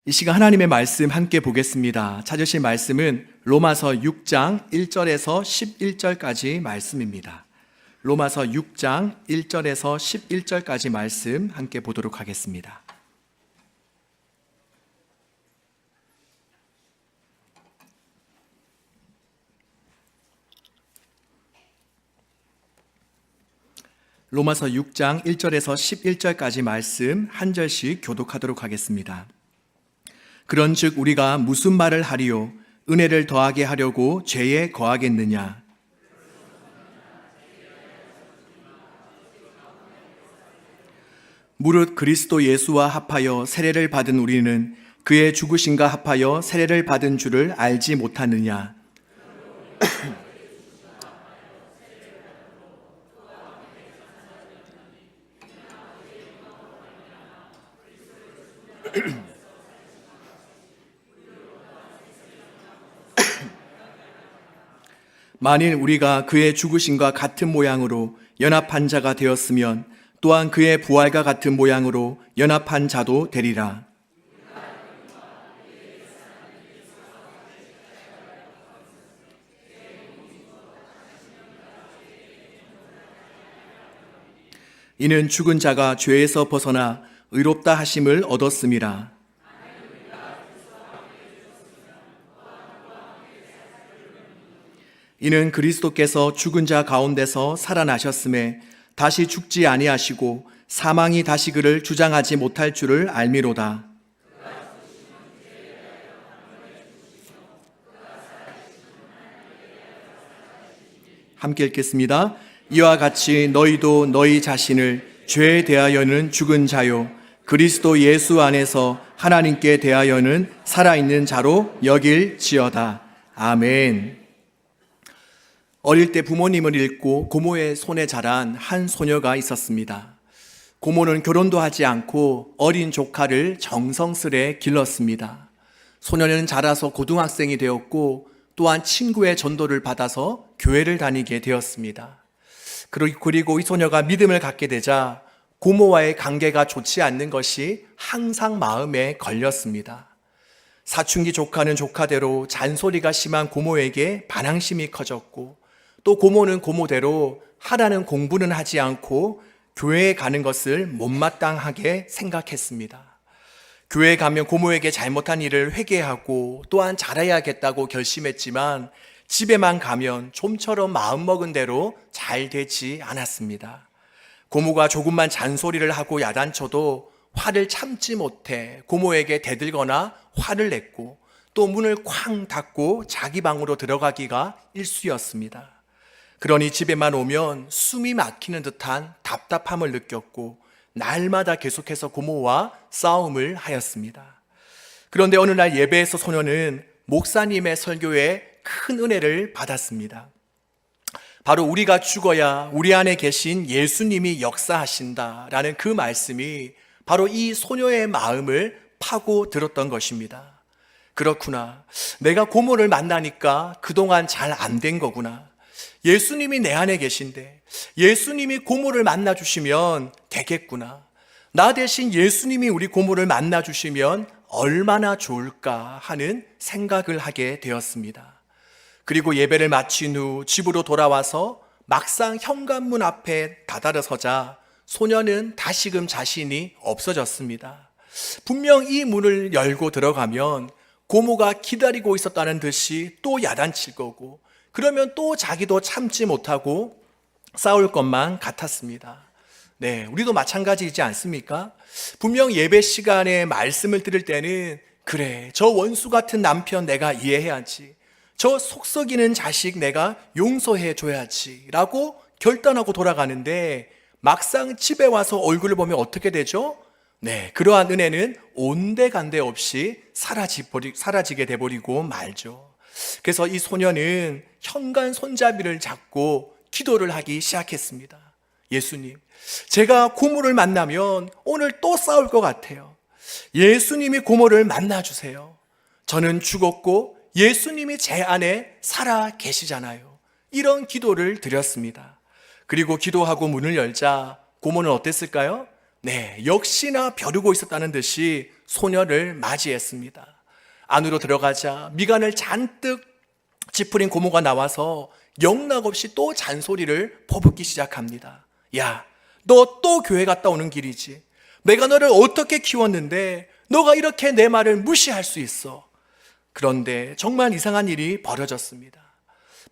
이 시간 하나님의 말씀 함께 보겠습니다. 찾으실 말씀은 로마서 6장 1절에서 11절까지 말씀입니다. 로마서 6장 1절에서 11절까지 말씀 함께 보도록 하겠습니다. 로마서 6장 1절에서 11절까지 말씀 한 절씩 교독하도록 하겠습니다. 그런즉 우리가 무슨 말을 하리요? 은혜를 더하게 하려고 죄에 거하겠느냐? 무릇 그리스도 예수와 합하여 세례를 받은 우리는 그의 죽으심과 합하여 세례를 받은 줄을 알지 못하느냐? 만일 우리가 그의 죽으심과 같은 모양으로 연합한 자가 되었으면 또한 그의 부활과 같은 모양으로 연합한 자도 되리라. 이는 죽은 자가 죄에서 벗어나 의롭다 하심을 얻었음이라. 이는 그리스도께서 죽은 자 가운데서 살아나셨음에 다시 죽지 아니하시고 사망이 다시 그를 주장하지 못할 줄을 알미로다. 함께 읽겠습니다. 이와 같이 너희도 너희 자신을 죄에 대하여는 죽은 자요 그리스도 예수 안에서 하나님께 대하여는 살아있는 자로 여길지어다. 아멘. 어릴 때 부모님을 잃고 고모의 손에 자란 한 소녀가 있었습니다. 고모는 결혼도 하지 않고 어린 조카를 정성스레 길렀습니다. 소녀는 자라서 고등학생이 되었고 또한 친구의 전도를 받아서 교회를 다니게 되었습니다. 그리고 이 소녀가 믿음을 갖게 되자 고모와의 관계가 좋지 않는 것이 항상 마음에 걸렸습니다. 사춘기 조카는 조카대로 잔소리가 심한 고모에게 반항심이 커졌고 또 고모는 고모대로 하라는 공부는 하지 않고 교회에 가는 것을 못마땅하게 생각했습니다. 교회에 가면 고모에게 잘못한 일을 회개하고 또한 잘해야겠다고 결심했지만 집에만 가면 좀처럼 마음먹은 대로 잘 되지 않았습니다. 고모가 조금만 잔소리를 하고 야단쳐도 화를 참지 못해 고모에게 대들거나 화를 냈고 또 문을 쾅 닫고 자기 방으로 들어가기가 일쑤였습니다. 그러니 집에만 오면 숨이 막히는 듯한 답답함을 느꼈고 날마다 계속해서 고모와 싸움을 하였습니다. 그런데 어느 날 예배에서 소녀는 목사님의 설교에 큰 은혜를 받았습니다. 바로 우리가 죽어야 우리 안에 계신 예수님이 역사하신다라는 그 말씀이 바로 이 소녀의 마음을 파고들었던 것입니다. 그렇구나. 내가 고모를 만나니까 그동안 잘 안 된 거구나. 예수님이 내 안에 계신데 예수님이 고모를 만나주시면 되겠구나. 나 대신 예수님이 우리 고모를 만나주시면 얼마나 좋을까 하는 생각을 하게 되었습니다. 그리고 예배를 마친 후 집으로 돌아와서 막상 현관문 앞에 다다라서자 소녀는 다시금 자신이 없어졌습니다. 분명 이 문을 열고 들어가면 고모가 기다리고 있었다는 듯이 또 야단칠 거고 그러면 또 자기도 참지 못하고 싸울 것만 같았습니다. 네, 우리도 마찬가지이지 않습니까? 분명 예배 시간에 말씀을 들을 때는 그래, 저 원수 같은 남편 내가 이해해야지. 저 속썩이는 자식 내가 용서해 줘야지 라고 결단하고 돌아가는데 막상 집에 와서 얼굴을 보면 어떻게 되죠? 네, 그러한 은혜는 온데간데 없이 사라지게 돼버리고 말죠. 그래서 이 소녀는 현관 손잡이를 잡고 기도를 하기 시작했습니다. 예수님, 제가 고모를 만나면 오늘 또 싸울 것 같아요. 예수님이 고모를 만나주세요. 저는 죽었고 예수님이 제 안에 살아 계시잖아요. 이런 기도를 드렸습니다. 그리고 기도하고 문을 열자 고모는 어땠을까요? 네, 역시나 벼르고 있었다는 듯이 소녀를 맞이했습니다. 안으로 들어가자 미간을 잔뜩 찌푸린 고모가 나와서 영락없이 또 잔소리를 퍼붓기 시작합니다. 야, 너 또 교회 갔다 오는 길이지. 내가 너를 어떻게 키웠는데 너가 이렇게 내 말을 무시할 수 있어. 그런데 정말 이상한 일이 벌어졌습니다.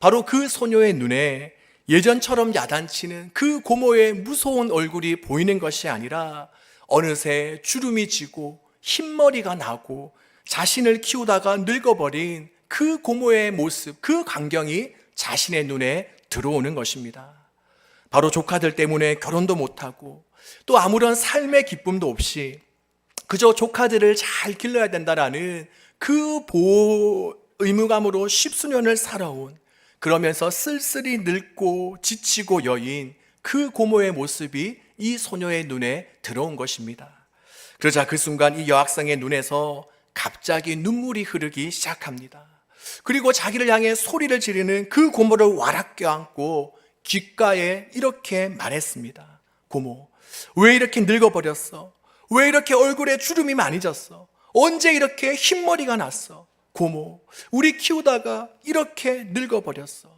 바로 그 소녀의 눈에 예전처럼 야단치는 그 고모의 무서운 얼굴이 보이는 것이 아니라 어느새 주름이 지고 흰머리가 나고 자신을 키우다가 늙어버린 그 고모의 모습, 그 광경이 자신의 눈에 들어오는 것입니다. 바로 조카들 때문에 결혼도 못하고 또 아무런 삶의 기쁨도 없이 그저 조카들을 잘 길러야 된다라는 그 보호 의무감으로 십수년을 살아온, 그러면서 쓸쓸히 늙고 지치고 여인 그 고모의 모습이 이 소녀의 눈에 들어온 것입니다. 그러자 그 순간 이 여학생의 눈에서 갑자기 눈물이 흐르기 시작합니다. 그리고 자기를 향해 소리를 지르는 그 고모를 와락 껴안고 귓가에 이렇게 말했습니다. 고모, 왜 이렇게 늙어버렸어? 왜 이렇게 얼굴에 주름이 많이 졌어? 언제 이렇게 흰머리가 났어? 고모, 우리 키우다가 이렇게 늙어버렸어.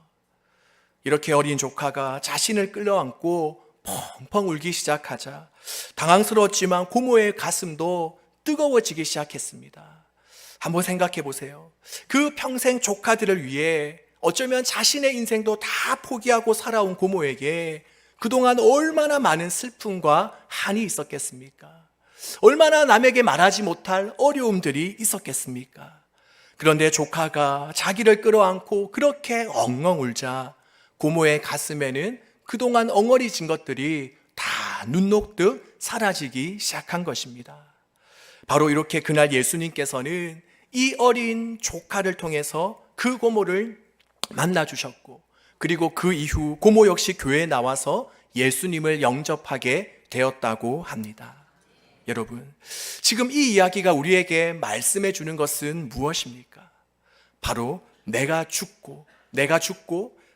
이렇게 어린 조카가 자신을 끌어안고 펑펑 울기 시작하자 당황스러웠지만 고모의 가슴도 뜨거워지기 시작했습니다. 한번 생각해 보세요. 그 평생 조카들을 위해 어쩌면 자신의 인생도 다 포기하고 살아온 고모에게 그동안 얼마나 많은 슬픔과 한이 있었겠습니까? 얼마나 남에게 말하지 못할 어려움들이 있었겠습니까? 그런데 조카가 자기를 끌어안고 그렇게 엉엉 울자 고모의 가슴에는 그동안 엉어리진 것들이 다 눈 녹듯 사라지기 시작한 것입니다. 바로 이렇게 그날 예수님께서는 이 어린 조카를 통해서 그 고모를 만나주셨고, 그리고 그 이후 고모 역시 교회에 나와서 예수님을 영접하게 되었다고 합니다. 여러분, 지금 이 이야기가 우리에게 말씀해 주는 것은 무엇입니까? 바로 내가 죽고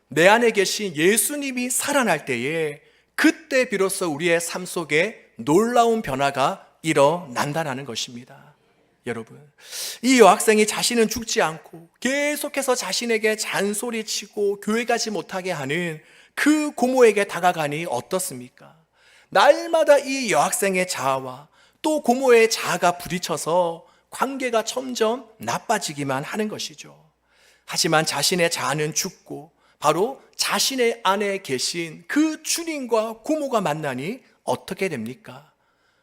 내 안에 계신 예수님이 살아날 때에 그때 비로소 우리의 삶 속에 놀라운 변화가 일어난다는 것입니다. 여러분, 이 여학생이 자신은 죽지 않고 계속해서 자신에게 잔소리치고 교회 가지 못하게 하는 그 고모에게 다가가니 어떻습니까? 날마다 이 여학생의 자아와 또 고모의 자아가 부딪혀서 관계가 점점 나빠지기만 하는 것이죠. 하지만 자신의 자아는 죽고 바로 자신의 안에 계신 그 주님과 고모가 만나니 어떻게 됩니까?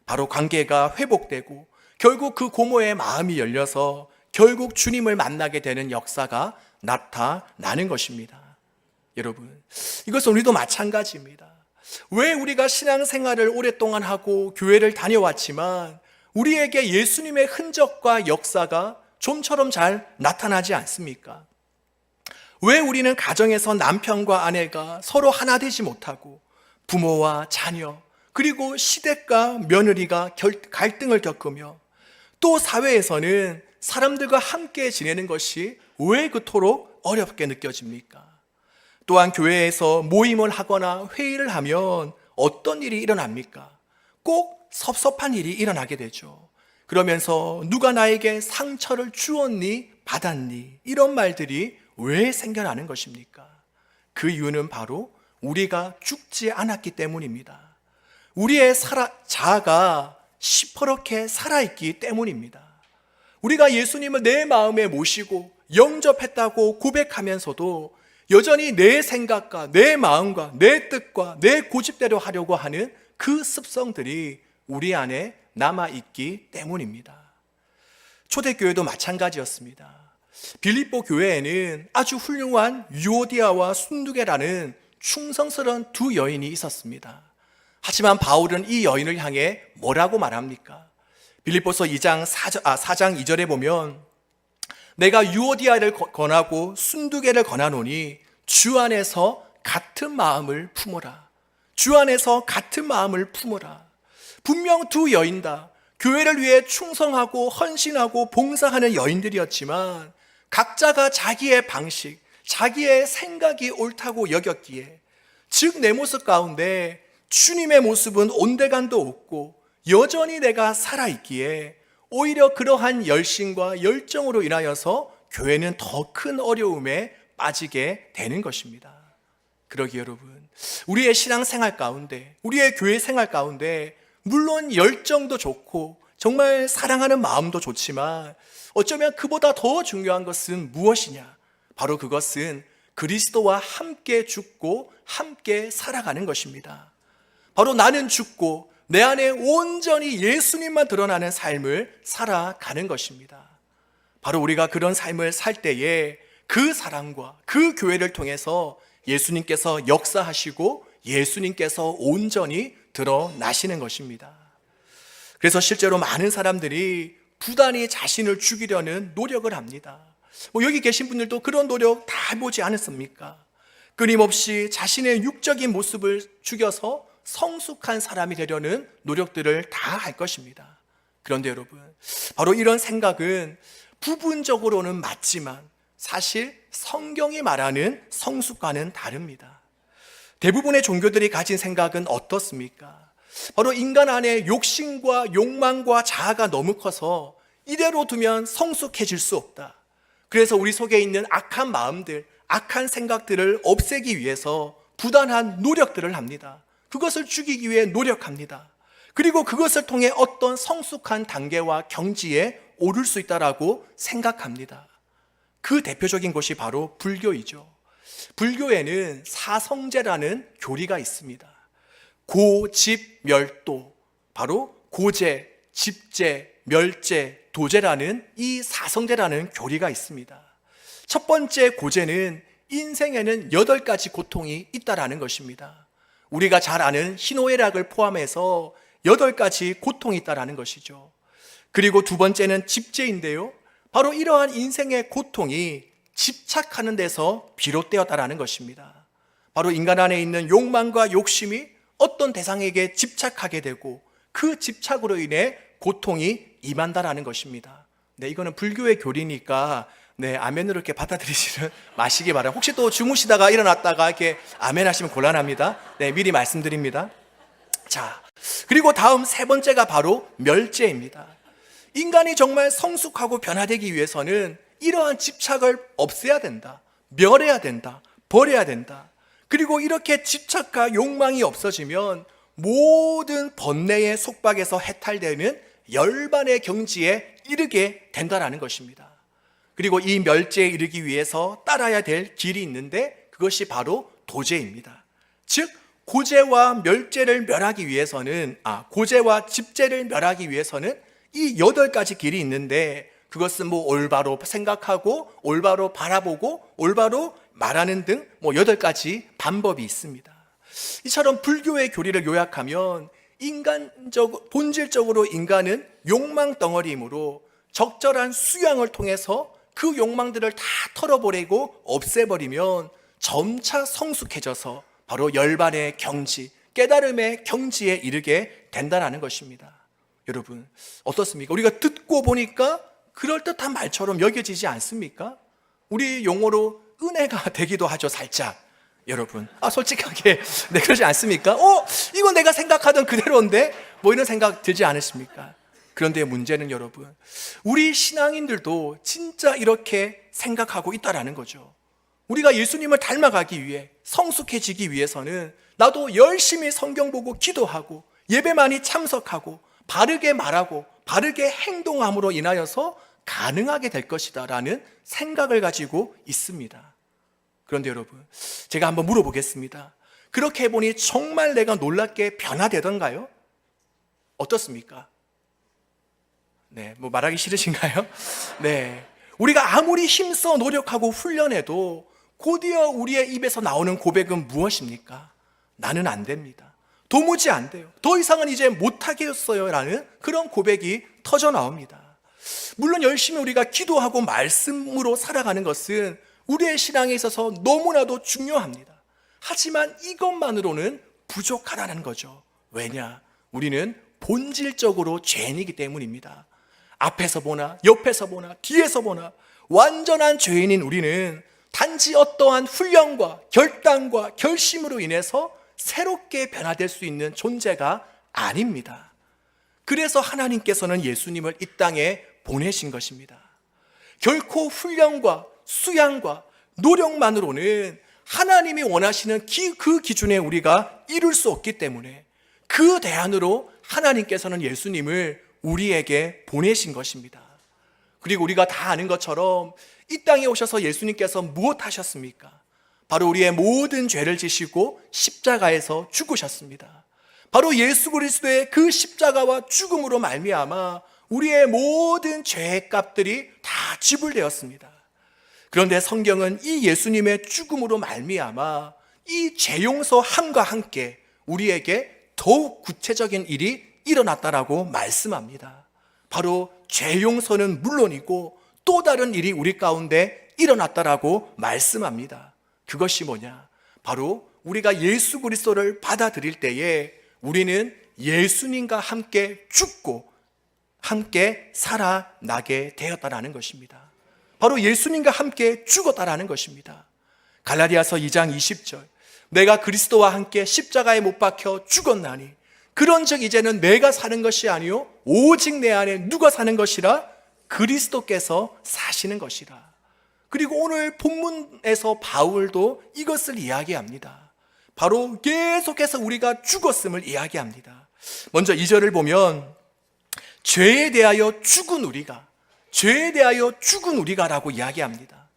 바로 관계가 회복되고 결국 그 고모의 마음이 열려서 결국 주님을 만나게 되는 역사가 나타나는 것입니다. 여러분, 이것은 우리도 마찬가지입니다. 왜 우리가 신앙생활을 오랫동안 하고 교회를 다녀왔지만 우리에게 예수님의 흔적과 역사가 좀처럼 잘 나타나지 않습니까? 왜 우리는 가정에서 남편과 아내가 서로 하나 되지 못하고 부모와 자녀 그리고 시댁과 며느리가 갈등을 겪으며 또 사회에서는 사람들과 함께 지내는 것이 왜 그토록 어렵게 느껴집니까? 또한 교회에서 모임을 하거나 회의를 하면 어떤 일이 일어납니까? 꼭 섭섭한 일이 일어나게 되죠. 그러면서 누가 나에게 상처를 주었니? 받았니? 이런 말들이 왜 생겨나는 것입니까? 그 이유는 바로 우리가 죽지 않았기 때문입니다. 우리의 자아가 시퍼렇게 살아있기 때문입니다. 우리가 예수님을 내 마음에 모시고 영접했다고 고백하면서도 여전히 내 생각과 내 마음과 내 뜻과 내 고집대로 하려고 하는 그 습성들이 우리 안에 남아있기 때문입니다. 초대교회도 마찬가지였습니다. 빌립보 교회에는 아주 훌륭한 유오디아와 순두계라는 충성스러운 두 여인이 있었습니다. 하지만 바울은 이 여인을 향해 뭐라고 말합니까? 빌립보서 4장 2절에 보면 내가 유오디아를 권하고 순두계를 권하노니 주 안에서 같은 마음을 품어라. 주 안에서 같은 마음을 품어라. 분명 두 여인다. 교회를 위해 충성하고 헌신하고 봉사하는 여인들이었지만 각자가 자기의 방식, 자기의 생각이 옳다고 여겼기에, 즉 내 모습 가운데 주님의 모습은 온데간도 없고 여전히 내가 살아있기에 오히려 그러한 열심과 열정으로 인하여서 교회는 더 큰 어려움에 빠지게 되는 것입니다. 그러기에 여러분, 우리의 신앙생활 가운데, 우리의 교회 생활 가운데 물론 열정도 좋고 정말 사랑하는 마음도 좋지만 어쩌면 그보다 더 중요한 것은 무엇이냐? 바로 그것은 그리스도와 함께 죽고 함께 살아가는 것입니다. 바로 나는 죽고 내 안에 온전히 예수님만 드러나는 삶을 살아가는 것입니다. 바로 우리가 그런 삶을 살 때에 그 사랑과 그 교회를 통해서 예수님께서 역사하시고 예수님께서 온전히 드러나시는 것입니다. 그래서 실제로 많은 사람들이 부단히 자신을 죽이려는 노력을 합니다. 여기 계신 분들도 그런 노력 다 해보지 않았습니까? 끊임없이 자신의 육적인 모습을 죽여서 성숙한 사람이 되려는 노력들을 다 할 것입니다. 그런데 여러분, 바로 이런 생각은 부분적으로는 맞지만 사실 성경이 말하는 성숙과는 다릅니다. 대부분의 종교들이 가진 생각은 어떻습니까? 바로 인간 안에 욕심과 욕망과 자아가 너무 커서 이대로 두면 성숙해질 수 없다. 그래서 우리 속에 있는 악한 마음들, 악한 생각들을 없애기 위해서 부단한 노력들을 합니다. 그것을 죽이기 위해 노력합니다. 그리고 그것을 통해 어떤 성숙한 단계와 경지에 오를 수 있다라고 생각합니다. 그 대표적인 것이 바로 불교이죠. 불교에는 사성제라는 교리가 있습니다. 고집멸도, 바로 고제, 집제, 멸제, 도제라는 이 사성제라는 교리가 있습니다. 첫 번째 고제는 인생에는 8가지 고통이 있다라는 것입니다. 우리가 잘 아는 희노애락을 포함해서 8가지 고통이 있다라는 것이죠. 그리고 두 번째는 집제인데요, 바로 이러한 인생의 고통이 집착하는 데서 비롯되었다라는 것입니다. 바로 인간 안에 있는 욕망과 욕심이 어떤 대상에게 집착하게 되고 그 집착으로 인해 고통이 임한다라는 것입니다. 네, 이거는 불교의 교리니까 아멘으로 이렇게 받아들이시는 마시기 바랍니다. 혹시 또 주무시다가 일어났다가 이렇게 아멘 하시면 곤란합니다. 미리 말씀드립니다. 자, 그리고 다음 세 번째가 바로 멸제입니다. 인간이 정말 성숙하고 변화되기 위해서는 이러한 집착을 없애야 된다, 멸해야 된다, 버려야 된다. 그리고 이렇게 집착과 욕망이 없어지면 모든 번뇌의 속박에서 해탈되는 열반의 경지에 이르게 된다는 것입니다. 그리고 이 멸제에 이르기 위해서 따라야 될 길이 있는데 그것이 바로 도제입니다. 즉 고제와 멸제를 멸하기 위해서는 고제와 집제를 멸하기 위해서는 이 8가지 길이 있는데 그것은 올바로 생각하고 올바로 바라보고 올바로 말하는 등 8가지 방법이 있습니다. 이처럼 불교의 교리를 요약하면 본질적으로 인간은 욕망 덩어리이므로 적절한 수양을 통해서 그 욕망들을 다 털어버리고 없애버리면 점차 성숙해져서 바로 열반의 경지, 깨달음의 경지에 이르게 된다는 것입니다. 여러분 어떻습니까? 우리가 듣고 보니까 그럴듯한 말처럼 여겨지지 않습니까? 우리 용어로 은혜가 되기도 하죠, 살짝. 여러분 솔직하게 그러지 않습니까? 이건 내가 생각하던 그대로인데 이런 생각 들지 않으십니까? 그런데 문제는 여러분, 우리 신앙인들도 진짜 이렇게 생각하고 있다라는 거죠. 우리가 예수님을 닮아가기 위해, 성숙해지기 위해서는 나도 열심히 성경 보고 기도하고 예배 많이 참석하고 바르게 말하고 바르게 행동함으로 인하여서 가능하게 될 것이다 라는 생각을 가지고 있습니다. 그런데 여러분, 제가 한번 물어보겠습니다. 그렇게 해보니 정말 내가 놀랍게 변화되던가요? 어떻습니까? 말하기 싫으신가요? 우리가 아무리 힘써 노력하고 훈련해도 곧이어 우리의 입에서 나오는 고백은 무엇입니까? 나는 안 됩니다. 도무지 안 돼요. 더 이상은 이제 못하겠어요 라는 그런 고백이 터져 나옵니다. 물론 열심히 우리가 기도하고 말씀으로 살아가는 것은 우리의 신앙에 있어서 너무나도 중요합니다. 하지만 이것만으로는 부족하다는 거죠. 왜냐? 우리는 본질적으로 죄인이기 때문입니다. 앞에서 보나 옆에서 보나 뒤에서 보나 완전한 죄인인 우리는 단지 어떠한 훈련과 결단과 결심으로 인해서 새롭게 변화될 수 있는 존재가 아닙니다. 그래서 하나님께서는 예수님을 이 땅에 보내신 것입니다. 결코 훈련과 수양과 노력만으로는 하나님이 원하시는 그 기준에 우리가 이룰 수 없기 때문에 그 대안으로 하나님께서는 예수님을 우리에게 보내신 것입니다. 그리고 우리가 다 아는 것처럼 이 땅에 오셔서 예수님께서 무엇 하셨습니까? 바로 우리의 모든 죄를 지시고 십자가에서 죽으셨습니다. 바로 예수 그리스도의 그 십자가와 죽음으로 말미암아 우리의 모든 죄의 값들이 다 지불되었습니다. 그런데 성경은 이 예수님의 죽음으로 말미암아 이 죄 용서함과 함께 우리에게 더욱 구체적인 일이 일어났다라고 말씀합니다. 바로 죄 용서는 물론이고 또 다른 일이 우리 가운데 일어났다라고 말씀합니다. 그것이 뭐냐? 바로 우리가 예수 그리스도를 받아들일 때에 우리는 예수님과 함께 죽고 함께 살아나게 되었다라는 것입니다. 바로 예수님과 함께 죽었다라는 것입니다. 갈라디아서 2장 20절, 내가 그리스도와 함께 십자가에 못 박혀 죽었나니 그런즉 이제는 내가 사는 것이 아니요 오직 내 안에 누가 사는 것이라? 그리스도께서 사시는 것이라. 그리고 오늘 본문에서 바울도 이것을 이야기합니다. 바로 계속해서 우리가 죽었음을 이야기합니다. 먼저 2절을 보면 죄에 대하여 죽은 우리가, 죄에 대하여 죽은 우리가라고 이야기합니다.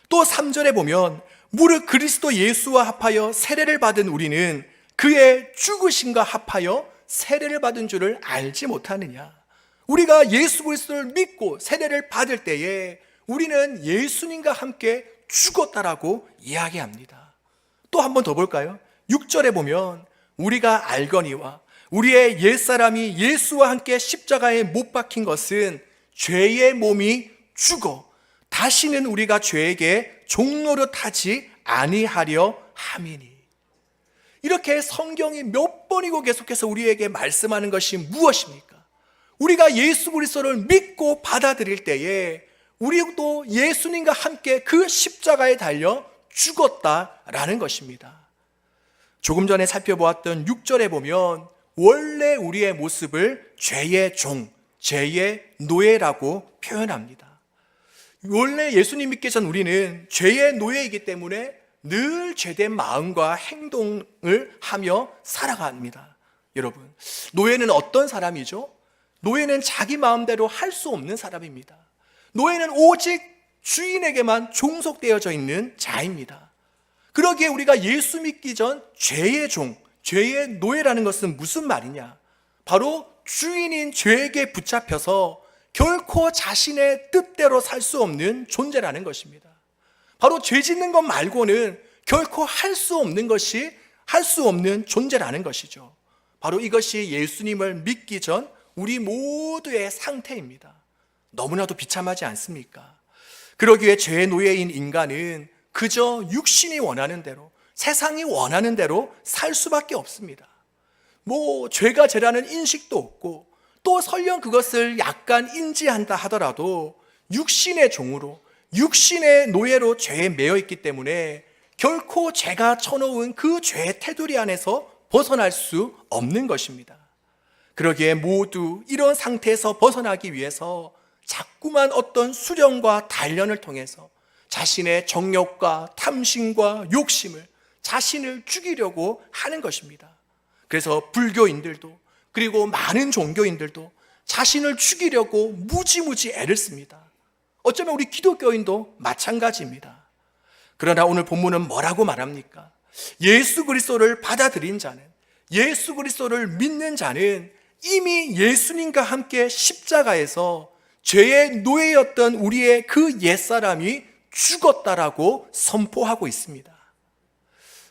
또 3절에 보면 무릇 그리스도 예수와 합하여 세례를 받은 우리는 그의 죽으심과 합하여 세례를 받은 줄을 알지 못하느냐. 우리가 예수 그리스도를 믿고 세례를 받을 때에 우리는 예수님과 함께 죽었다라고 이야기합니다. 또 한 번 더 볼까요? 6절에 보면 우리가 알거니와 우리의 옛사람이 예수와 함께 십자가에 못 박힌 것은 죄의 몸이 죽어 다시는 우리가 죄에게 종노릇하지 아니하려 함이니. 이렇게 성경이 몇 번이고 계속해서 우리에게 말씀하는 것이 무엇입니까? 우리가 예수 그리스도를 믿고 받아들일 때에 우리도 예수님과 함께 그 십자가에 달려 죽었다라는 것입니다. 조금 전에 살펴보았던 6절에 보면 원래 우리의 모습을 죄의 종, 죄의 노예라고 표현합니다. 원래 예수님 믿기 전 우리는 죄의 노예이기 때문에 늘 죄된 마음과 행동을 하며 살아갑니다. 여러분, 노예는 어떤 사람이죠? 노예는 자기 마음대로 할 수 없는 사람입니다. 노예는 오직 주인에게만 종속되어져 있는 자입니다. 그러기에 우리가 예수 믿기 전 죄의 종, 죄의 노예라는 것은 무슨 말이냐? 바로 주인인 죄에게 붙잡혀서 결코 자신의 뜻대로 살 수 없는 존재라는 것입니다. 바로 죄 짓는 것 말고는 결코 할 수 없는 존재라는 것이죠. 바로 이것이 예수님을 믿기 전 우리 모두의 상태입니다. 너무나도 비참하지 않습니까? 그러기에 죄의 노예인 인간은 그저 육신이 원하는 대로, 세상이 원하는 대로 살 수밖에 없습니다. 죄가 죄라는 인식도 없고 또 설령 그것을 약간 인지한다 하더라도 육신의 종으로, 육신의 노예로 죄에 매여 있기 때문에 결코 죄가 쳐놓은 그 죄의 테두리 안에서 벗어날 수 없는 것입니다. 그러기에 모두 이런 상태에서 벗어나기 위해서 자꾸만 어떤 수련과 단련을 통해서 자신의 정욕과 탐심과 욕심을, 자신을 죽이려고 하는 것입니다. 그래서 불교인들도 그리고 많은 종교인들도 자신을 죽이려고 무지무지 애를 씁니다. 어쩌면 우리 기독교인도 마찬가지입니다. 그러나 오늘 본문은 뭐라고 말합니까? 예수 그리스도를 받아들인 자는, 예수 그리스도를 믿는 자는 이미 예수님과 함께 십자가에서 죄의 노예였던 우리의 그 옛사람이 죽었다라고 선포하고 있습니다.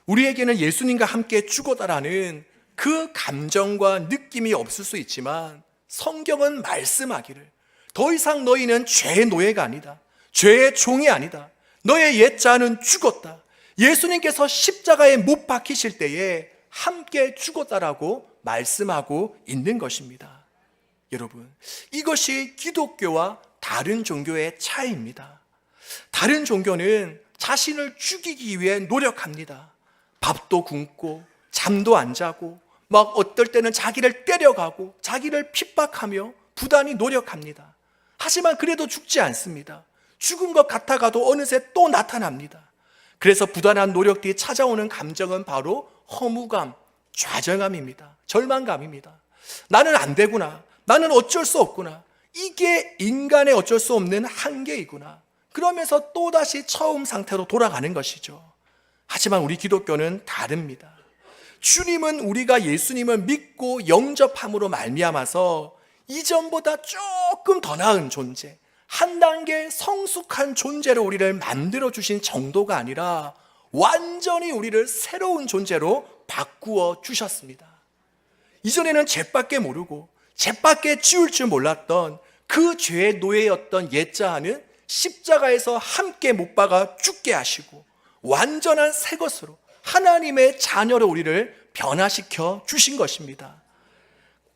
우리에게는 예수님과 함께 죽었다라는 그 감정과 느낌이 없을 수 있지만 성경은 말씀하기를 더 이상 너희는 죄의 노예가 아니다. 죄의 종이 아니다. 너의 옛자는 죽었다. 예수님께서 십자가에 못 박히실 때에 함께 죽었다라고 말씀하고 있는 것입니다. 여러분, 이것이 기독교와 다른 종교의 차이입니다. 다른 종교는 자신을 죽이기 위해 노력합니다. 밥도 굶고 잠도 안 자고 막 어떨 때는 자기를 때려가고 자기를 핍박하며 부단히 노력합니다. 하지만 그래도 죽지 않습니다. 죽은 것 같아가도 어느새 또 나타납니다. 그래서 부단한 노력 뒤에 찾아오는 감정은 바로 허무감, 좌절감입니다. 절망감입니다. 나는 안 되구나. 나는 어쩔 수 없구나. 이게 인간의 어쩔 수 없는 한계이구나. 그러면서 또다시 처음 상태로 돌아가는 것이죠. 하지만 우리 기독교는 다릅니다. 주님은 우리가 예수님을 믿고 영접함으로 말미암아서 이전보다 조금 더 나은 존재, 한 단계 성숙한 존재로 우리를 만들어 주신 정도가 아니라 완전히 우리를 새로운 존재로 바꾸어 주셨습니다. 이전에는 죄밖에 모르고 죄밖에 지울 줄 몰랐던 그 죄의 노예였던 옛자아는 십자가에서 함께 못 박아 죽게 하시고 완전한 새 것으로 하나님의 자녀로 우리를 변화시켜 주신 것입니다.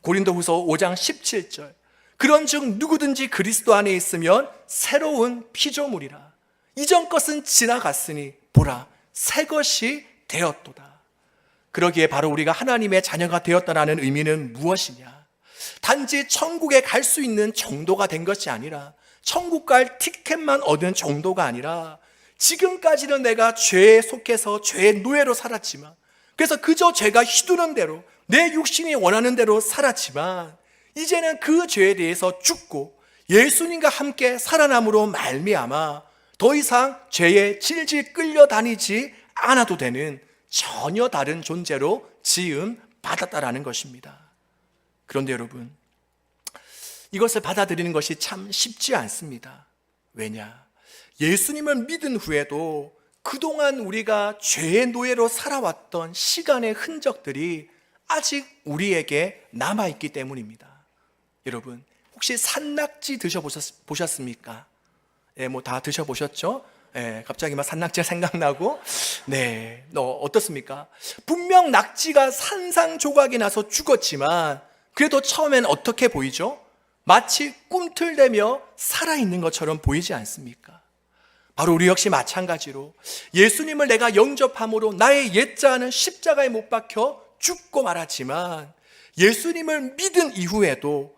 고린도후서 5장 17절, 그런즉 누구든지 그리스도 안에 있으면 새로운 피조물이라. 이전 것은 지나갔으니 보라 새 것이 되었도다. 그러기에 바로 우리가 하나님의 자녀가 되었다라는 의미는 무엇이냐? 단지 천국에 갈 수 있는 정도가 된 것이 아니라, 천국 갈 티켓만 얻은 정도가 아니라, 지금까지는 내가 죄에 속해서 죄의 노예로 살았지만, 그래서 그저 죄가 휘두른 대로 내 육신이 원하는 대로 살았지만, 이제는 그 죄에 대해서 죽고 예수님과 함께 살아남으로 말미암아 더 이상 죄에 질질 끌려다니지 않아도 되는 전혀 다른 존재로 지음 받았다라는 것입니다. 그런데 여러분, 이것을 받아들이는 것이 참 쉽지 않습니다. 왜냐? 예수님을 믿은 후에도 그동안 우리가 죄의 노예로 살아왔던 시간의 흔적들이 아직 우리에게 남아있기 때문입니다. 여러분, 혹시 산낙지 드셔보셨습니까? 예, 뭐 다 드셔보셨죠? 예, 갑자기 막 산낙지가 생각나고, 네, 어떻습니까? 분명 낙지가 산산조각이 나서 죽었지만, 그래도 처음엔 어떻게 보이죠? 마치 꿈틀대며 살아있는 것처럼 보이지 않습니까? 바로 우리 역시 마찬가지로 예수님을 내가 영접함으로 나의 옛자아는 십자가에 못 박혀 죽고 말았지만, 예수님을 믿은 이후에도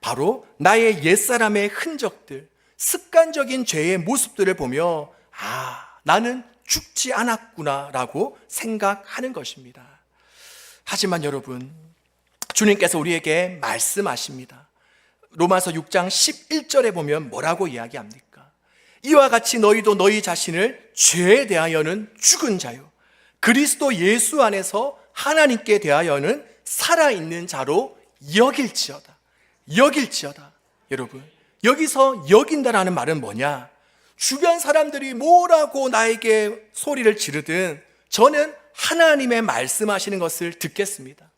바로 나의 옛사람의 흔적들, 습관적인 죄의 모습들을 보며 나는 죽지 않았구나 라고 생각하는 것입니다. 하지만 여러분, 주님께서 우리에게 말씀하십니다. 로마서 6장 11절에 보면 뭐라고 이야기합니까? 이와 같이 너희도 너희 자신을 죄에 대하여는 죽은 자요, 그리스도 예수 안에서 하나님께 대하여는 살아있는 자로 여길지어다. 여러분, 여기서 여긴다라는 말은 뭐냐? 주변 사람들이 뭐라고 나에게 소리를 지르든 저는 하나님의 말씀하시는 것을 듣겠습니다.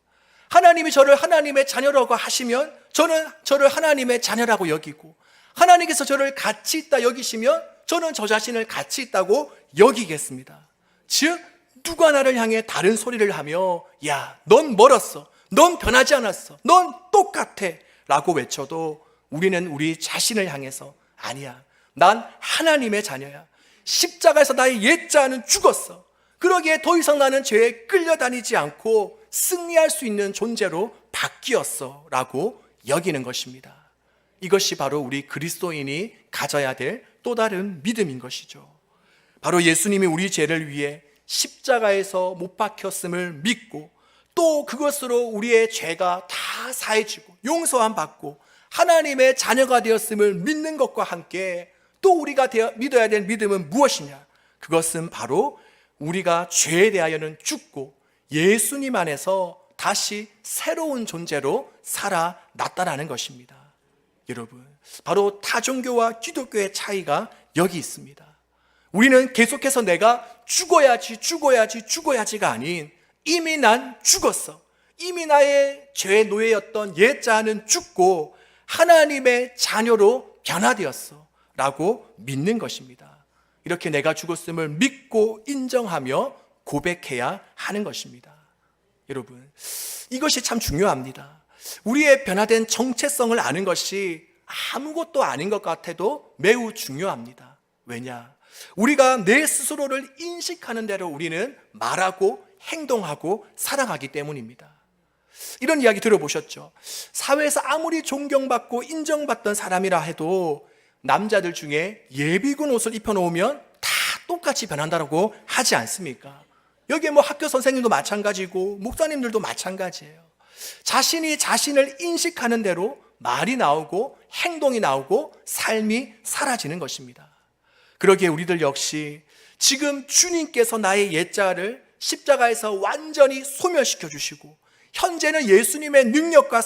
하나님이 저를 하나님의 자녀라고 하시면 저는 저를 하나님의 자녀라고 여기고, 하나님께서 저를 가치 있다 여기시면 저는 저 자신을 가치 있다고 여기겠습니다. 즉, 누가 나를 향해 다른 소리를 하며 야, 넌 멀었어, 넌 변하지 않았어, 넌 똑같아 라고 외쳐도 우리는 우리 자신을 향해서 아니야, 난 하나님의 자녀야. 십자가에서 나의 옛자아는 죽었어. 그러기에 더 이상 나는 죄에 끌려다니지 않고 승리할 수 있는 존재로 바뀌었어 라고 여기는 것입니다. 이것이 바로 우리 그리스도인이 가져야 될 또 다른 믿음인 것이죠. 바로 예수님이 우리 죄를 위해 십자가에서 못 박혔음을 믿고, 또 그것으로 우리의 죄가 다 사해지고 용서함 받고 하나님의 자녀가 되었음을 믿는 것과 함께 또 우리가 믿어야 될 믿음은 무엇이냐? 그것은 바로 우리가 죄에 대하여는 죽고 예수님 안에서 다시 새로운 존재로 살아났다라는 것입니다. 여러분, 바로 타종교와 기독교의 차이가 여기 있습니다. 우리는 계속해서 내가 죽어야지가 아닌, 이미 난 죽었어, 이미 나의 죄의 노예였던 옛자아는 죽고 하나님의 자녀로 변화되었어 라고 믿는 것입니다. 이렇게 내가 죽었음을 믿고 인정하며 고백해야 하는 것입니다. 여러분, 이것이 참 중요합니다. 우리의 변화된 정체성을 아는 것이 아무것도 아닌 것 같아도 매우 중요합니다. 왜냐? 우리가 내 스스로를 인식하는 대로 우리는 말하고 행동하고 살아가기 때문입니다. 이런 이야기 들어보셨죠? 사회에서 아무리 존경받고 인정받던 사람이라 해도 남자들 중에 예비군 옷을 입혀놓으면 다 똑같이 변한다고 하지 않습니까? 여기에 학교 선생님도 마찬가지고 목사님들도 마찬가지예요. 자신이 자신을 인식하는 대로 말이 나오고 행동이 나오고 삶이 사라지는 것입니다. 그러기에 우리들 역시 지금 주님께서 나의 옛자를 십자가에서 완전히 소멸시켜 주시고 현재는 예수님의 능력과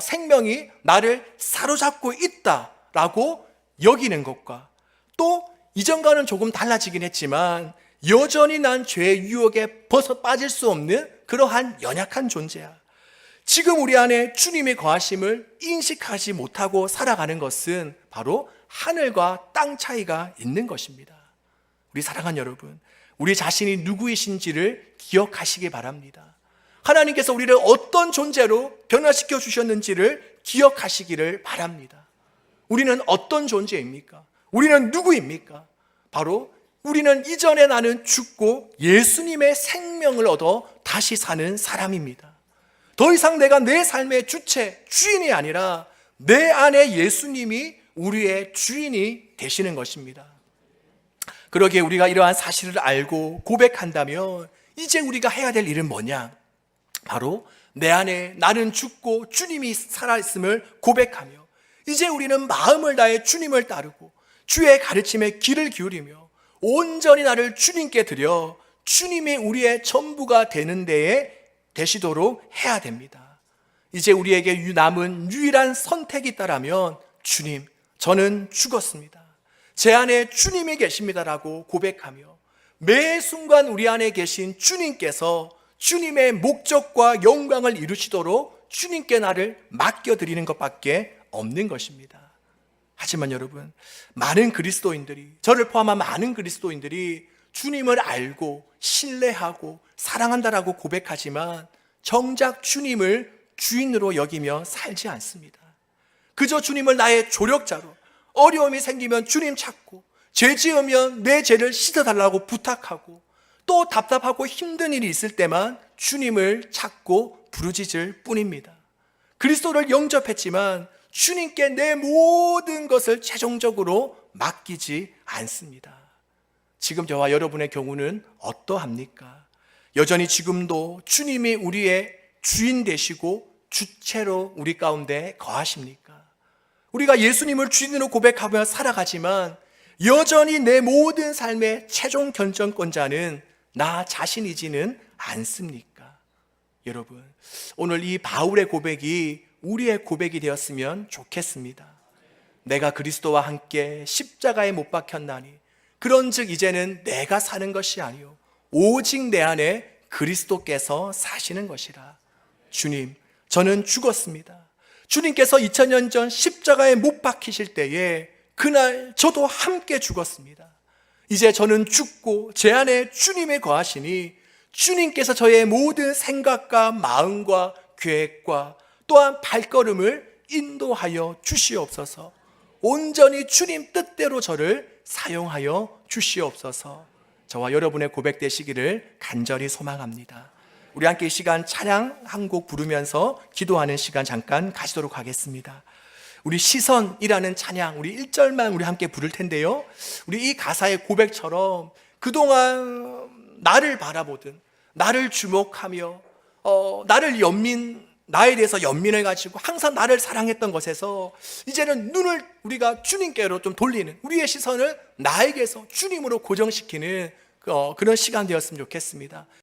생명이 나를 사로잡고 있다라고 여기는 것과 또 이전과는 조금 달라지긴 했지만 여전히 난 죄의 유혹에 벗어 빠질 수 없는 그러한 연약한 존재야. 지금 우리 안에 주님의 거하심을 인식하지 못하고 살아가는 것은 바로 하늘과 땅 차이가 있는 것입니다. 우리 사랑하는 여러분, 우리 자신이 누구이신지를 기억하시기 바랍니다. 하나님께서 우리를 어떤 존재로 변화시켜 주셨는지를 기억하시기를 바랍니다. 우리는 어떤 존재입니까? 우리는 누구입니까? 바로 우리는 이전에 나는 죽고 예수님의 생명을 얻어 다시 사는 사람입니다. 더 이상 내가 내 삶의 주체, 주인이 아니라 내 안에 예수님이 우리의 주인이 되시는 것입니다. 그러기에 우리가 이러한 사실을 알고 고백한다면 이제 우리가 해야 될 일은 뭐냐? 바로 내 안에 나는 죽고 주님이 살아있음을 고백하며 이제 우리는 마음을 다해 주님을 따르고 주의 가르침에 귀를 기울이며 온전히 나를 주님께 드려 주님이 우리의 전부가 되는 데에 되시도록 해야 됩니다. 이제 우리에게 남은 유일한 선택이 있다라면 주님, 저는 죽었습니다. 제 안에 주님이 계십니다라고 고백하며 매 순간 우리 안에 계신 주님께서 주님의 목적과 영광을 이루시도록 주님께 나를 맡겨드리는 것밖에 없는 것입니다. 하지만 여러분, 많은 그리스도인들이, 저를 포함한 많은 그리스도인들이 주님을 알고 신뢰하고 사랑한다라고 고백하지만 정작 주님을 주인으로 여기며 살지 않습니다. 그저 주님을 나의 조력자로, 어려움이 생기면 주님 찾고 죄 지으면 내 죄를 씻어달라고 부탁하고 또 답답하고 힘든 일이 있을 때만 주님을 찾고 부르짖을 뿐입니다. 그리스도를 영접했지만 주님께 내 모든 것을 최종적으로 맡기지 않습니다. 지금 저와 여러분의 경우는 어떠합니까? 여전히 지금도 주님이 우리의 주인 되시고 주체로 우리 가운데 거하십니까? 우리가 예수님을 주인으로 고백하며 살아가지만 여전히 내 모든 삶의 최종 결정권자는 나 자신이지는 않습니까? 여러분, 오늘 이 바울의 고백이 우리의 고백이 되었으면 좋겠습니다. 내가 그리스도와 함께 십자가에 못 박혔나니 그런즉 이제는 내가 사는 것이 아니요 오직 내 안에 그리스도께서 사시는 것이라. 주님, 저는 죽었습니다. 주님께서 2000년 전 십자가에 못 박히실 때에 그날 저도 함께 죽었습니다. 이제 저는 죽고 제 안에 주님의 거하시니 주님께서 저의 모든 생각과 마음과 계획과 또한 발걸음을 인도하여 주시옵소서. 온전히 주님 뜻대로 저를 사용하여 주시옵소서. 저와 여러분의 고백 되시기를 간절히 소망합니다. 우리 함께 이 시간 찬양 한 곡 부르면서 기도하는 시간 잠깐 가지도록 하겠습니다. 우리 시선이라는 찬양, 우리 1절만 우리 함께 부를 텐데요, 우리 이 가사의 고백처럼 그동안 나를 바라보든 나를 주목하며 나에 대해서 연민을 가지고 항상 나를 사랑했던 것에서 이제는 눈을 우리가 주님께로 좀 돌리는, 우리의 시선을 나에게서 주님으로 고정시키는 그런 시간 되었으면 좋겠습니다.